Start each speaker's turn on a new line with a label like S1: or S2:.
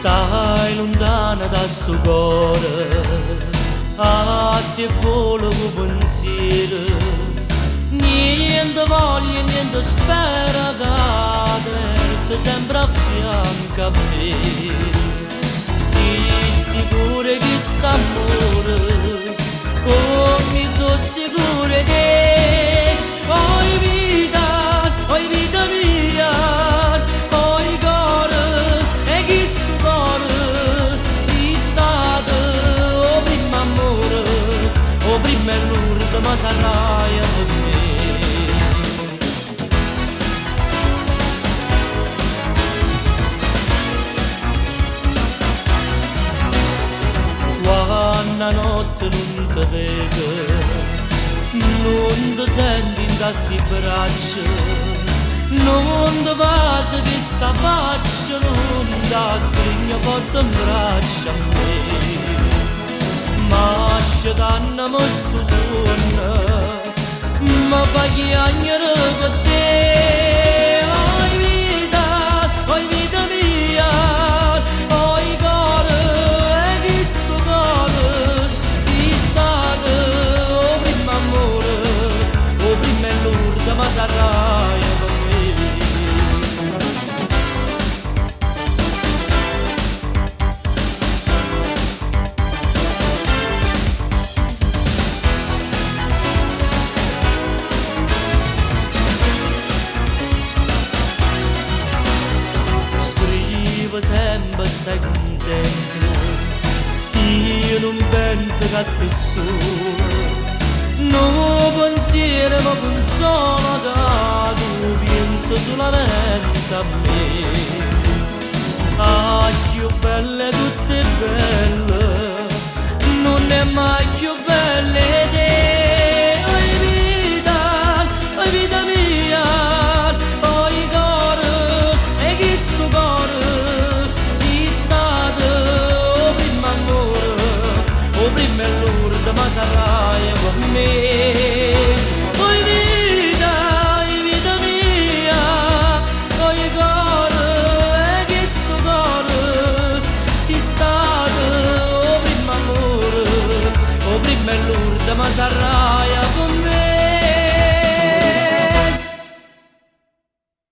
S1: Stai lontana da sto cuore, a te volevo pensiero, niente voglio, niente spera da te sempre a fianco a me. Sii sicura che s'amore, come sono sicura te, oi vita mia, oi cuore, e chi sto cuore, si stato, o prima amore, o prima è l'urto, ma sarai per me. Quando notte non ti vedo, non ti senti in tassi braccia, non ti passa che sta faccia, non ti stringe forte in braccia a me. Ma scetanna mi sto sonno, ma fa chiagnere per te. Oi vita mia, oi cuore, e chi sto cuore, si stato, o prima amore, o prima è l'urda, ma sarai per me. Sempre stai contento, io non penso che a te solo, non pensiero ma consola da tu, penso solamente a me. Ah, più belle tutte belle, non è mai più belle te.